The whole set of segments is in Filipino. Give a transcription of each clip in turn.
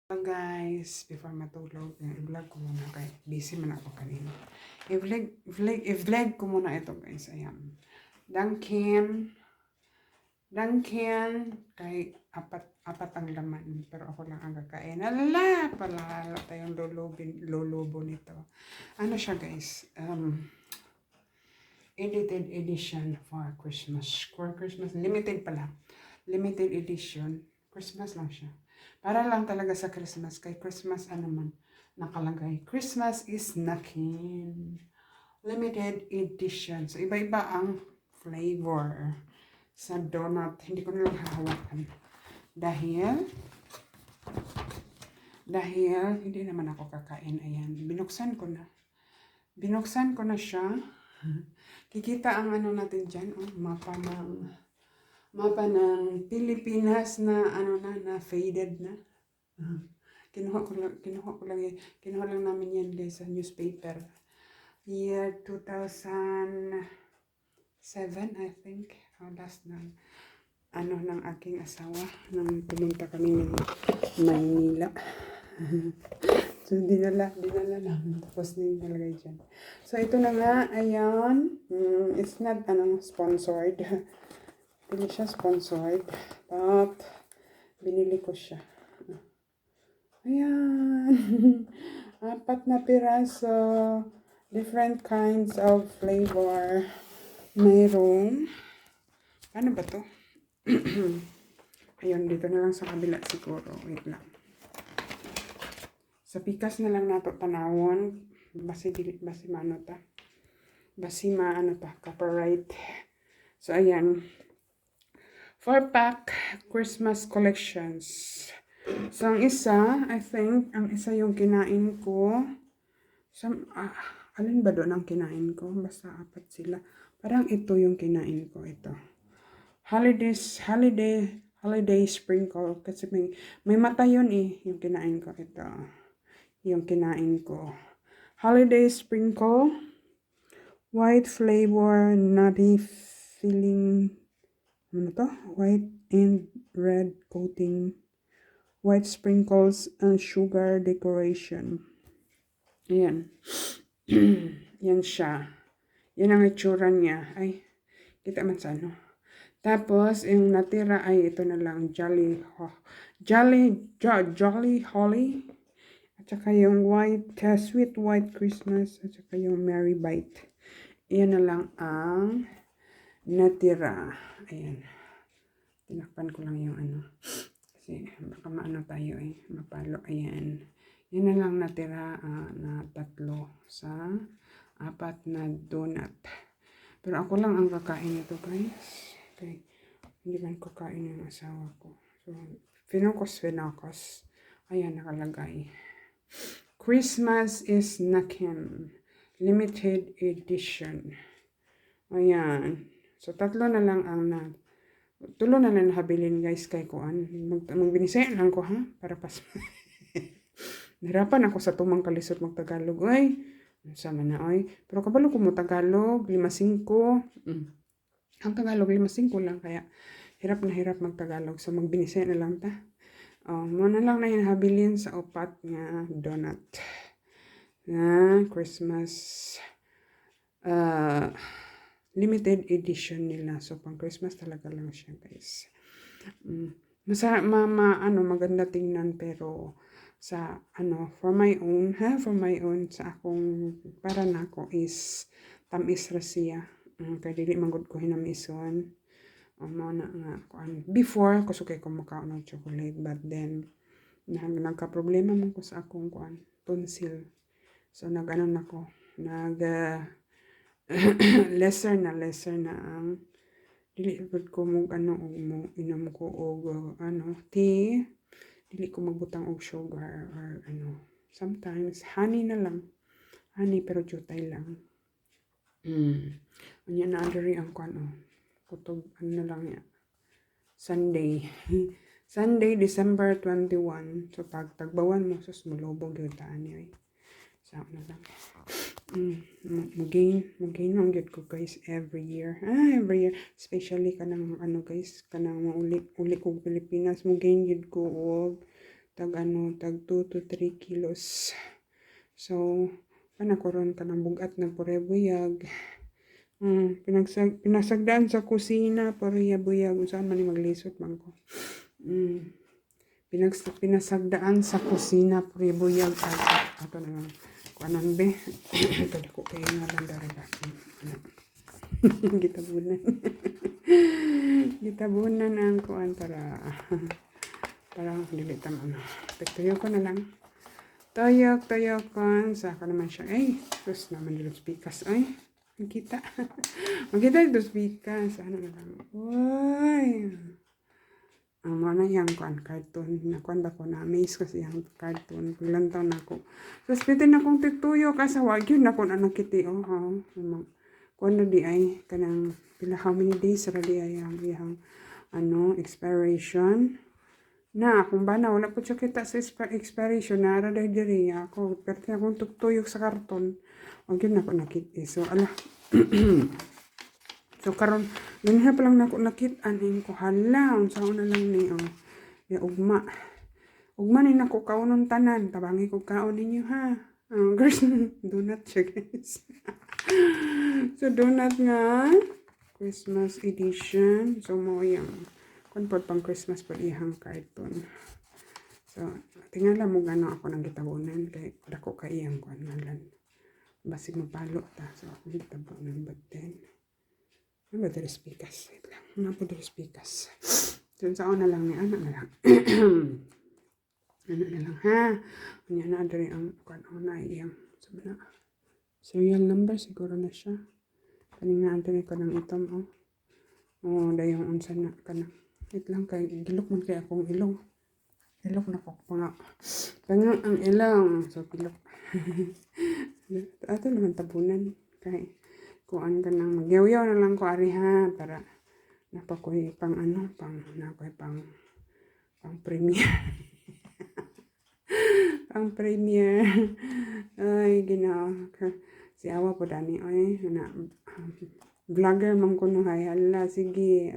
Hello guys, before matulog, i-vlog ko muna kay busy man ako kanina. I-vlog ko muna ito guys. Ayan. Dunkin kay apat ang laman, pero ako lang ang kakain. Ala, palala tayong lulubo nito. Ano siya guys? Edited edition for Christmas. For Christmas, limited pala. Limited edition. Christmas lang siya. Para lang talaga sa Christmas. Kay Christmas, ano man, nakalagay. Christmas is knocking. Limited edition. So, iba-iba ang flavor sa donut. Hindi ko na lang hahawakan. Dahil, hindi naman ako kakain. Ayan, binuksan ko na. Binuksan ko na siya. Kikita ang ano natin dyan. Oh, mapa ng Pilipinas na ano na faded na. Kinuha lang namin yan guys sa newspaper. Year 2007 I think. Last na ano ng aking asawa nang pumunta kami ng Maynila. So dinala namin tapos nilagay dyan. So ito na nga, ayan. It's not sponsored. Hindi siya sponsored, but binili ko siya. Ayan. 4 na piraso. Different kinds of flavor. Mayroon. Ano ba to? Ayun, dito na lang sa kabila siguro. Wait lang. Sa pikas na lang nato tanawon. Basi maano ta. Copyright. So, ayan. 4-pack Christmas collections. So, ang isa, I think, yung kinain ko. Alin ba doon ang kinain ko? Basta 4 sila. Parang ito yung kinain ko. Ito. Holiday sprinkle. Kasi may mata yun eh. Yung kinain ko. Ito. Yung kinain ko. Holiday sprinkle. White flavor. Nutty filling. Ano to? White and red coating. White sprinkles and sugar decoration. Ayan. Yan siya. Yan ang itsura niya. Ay, kita man sa ano. Tapos, yung natira ay ito na lang. Jolly Holly. At saka yung sweet white Christmas. At saka yung Merry Bite. Yan na lang ang natira. Ayan. Tinakpan ko lang yung ano. Kasi baka maano tayo eh. Mapalo. Ayan. Yan na lang natira na 3 sa 4 na donut. Pero ako lang ang kakain ito guys. Okay. Hindi man kakain yung asawa ko. So, finokos. Ayan nakalagay. Christmas is knocking. Limited edition. Ayan. So, 3 na lang ang tulo na lang habilin guys kay kuan. Magbinisaya lang ko ha para pas. Nahirapan ako sa tumang kalisod magtagalog. Ay, sama na ay. Pero kabalo ko mo Tagalog 5-5. Ang Tagalog 5-5 lang kaya hirap na hirap magtagalog. So magbinisaya na lang ta. Muna lang na habilin sa 4 nga donut. Na Christmas limited edition nila. So, pang Christmas talaga lang siya, guys. Maganda tingnan, pero for my own, sa akong, para na ako is, tamis ra siya. Kaya dili manggod ko hinamison. Before, kusukay ko makaon ng chocolate, but then, nagka-problema man ko sa akong tonsil. So, lesser na ang dili ko mo inom ko og tea, dili ko magbutang og sugar or sometimes honey na lang, pero jutay lang. Unya na diri ang kutob na lang ya Sunday December 21. So tagbawan mo sus mulubog gyud ta ani. So na lang. Mugain ang gyud ko guys every year. Especially kanang guys, kanang uli ko Pilipinas, mugain gyud ko og tag 2 to 3 kilos. So, panakaroon ka ng bugat ng purebuyag. Pinasagdaan sa kusina, purebuyag, saan man maglisot man ko. Pinasagdaan sa kusina, purebuyag, ato na lang. Kuanan be, kada ko kayo nga lang daraga. Gitabunan. Gitabunan ang kuan para dili ta ano. Tuyo ko na lang. Tuyok kon sa ka naman siya. Ay, terus naman dito speakers. Ay, makita. Makita dito speakers. Ano na lang. Uy. Mana yang kuan cartoon na kuan ba ko na amaze kasi yung cartoon paglantaw na ako. Tapos pitin na kong tituyo kasi wag yun na ko na nakiti kuan na di ay kanang pila how many days ra di ay ang expiration na kung ba na wala po siya kita sa expiration na ra diri ako pero akong tutuyok sa karton wag yun na ko nakiti so ala so karon ganha pa lang nako nakit-an ko hala unsa na lang ni ya ugma ni nako kaunon tanan tabangi ko kaon ninyo ha girls donut siya guys so donut nga Christmas edition so mo yang konpod pang Christmas pa ihang carton so tingala mo gano ako nang gitabonan kay dako ka iyang kuan ngalan basig mapalo ta so ako gitabonan but then ano ba speakers? Wait lang. Ano po speakers? So, saan na lang ni ano na lang. Ano na lang ha. Ano na dari ang kano na iyang sabi na. Serial number siguro na siya. Kaning na antay ko ng itom dayong unsa na kana. Wait lang kay gilok man kay akong ilong. Ilok na ko pa nga ang ilong. So pilok. Ato naman tabunan kay kuan ka nang magyaw-yaw na lang ko ari ha para napakoy pang nakoy pang premiere pang premiere ay ginaw si awa po dani ay na vlogger man ko no hay hala sige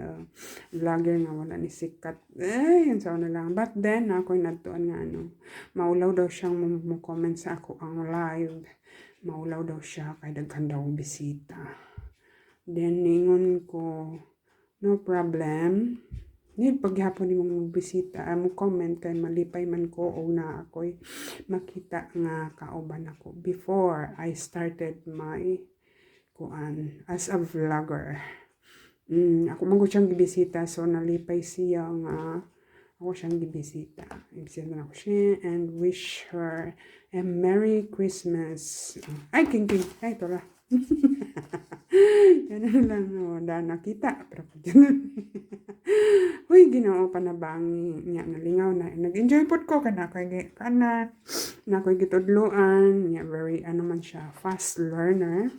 vlogger nga wala ni sikat ay yun sa na lang but then ako'y natuan nga maulaw daw siyang mo comment sa ako ang live maulaw daw siya kay daghan daw bisita. Then ningon ko no problem. Ni paghapon ni mong bisita mo comment kay malipay man ko o na ako'y makita nga kauban ako before I started my kuan as a vlogger. Ako man ko siyang gibisita so nalipay siya nga ako siyang gibisita. Ibisita na ako siya and wish her a Merry Christmas. Ay, king. Ay, ito lang. Yan lang. Da nakita. Pero Uy, ginoo panabangi niya nalingaw na. Nag-enjoy po ko. Na ako'y gitudluan. Niya, very, man siya, fast learner.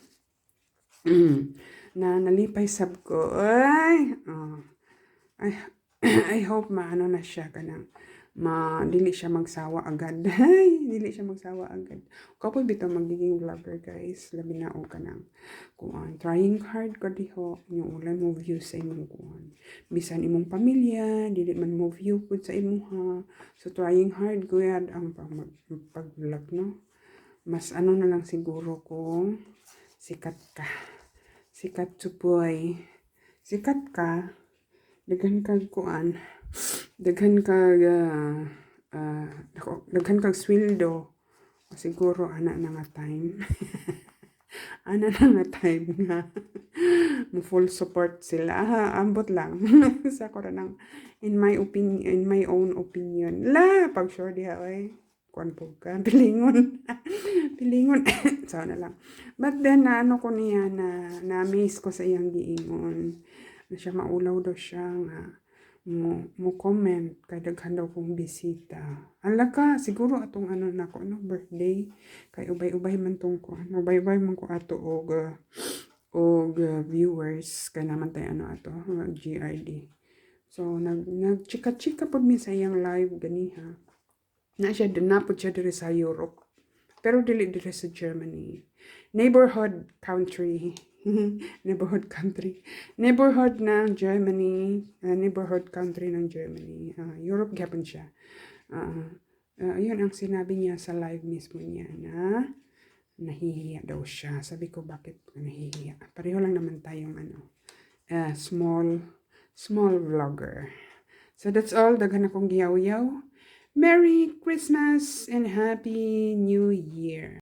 Na nalipay sab ko. I hope maano na siya kanang dili siya magsawa agad. Dili siya magsawa agad. Kapoy bitaw magiging vlogger guys. Labi na o kanang kuan. Trying hard ko diho. Yung ulan mo view sa imong kuan. Bisan imong pamilya, dili man mo view pud sa imuha. So trying hard ko yad ang pag-vlog no. Mas na lang siguro kung sikat ka. Sikat supoy. Sikat ka. Daghan kag kuan, daghan kag sweldo siguro ana na nga time nga mo full support sila ambot lang sa ko nang in my own opinion pag sure diha oy kuan po ka pilingon so na lang but then ko niya na amaze ko sa iyang giingon na siya maulaw daw siya nga mo comment kay daghan daw kong bisita. Ala ka siguro atong nako birthday kay ubay-ubay man tong ko ubay-ubay man ko ato og viewers kay naman tay ato GRD. So nagchika-chika pud mi sa iyang live ganiha. Na siya napud siya diri sa Europe. Pero dili diri sa Germany. Neighborhood country ng Germany, neighborhood country ng Germany. Europe gapon siya. Yun ang sinabi niya sa live mismo niya na nahihiya daw siya. Sabi ko, bakit nahihiya? Pareho lang naman tayong small vlogger. So that's all. Daghan akong giyaw-yaw. Merry Christmas and Happy New Year!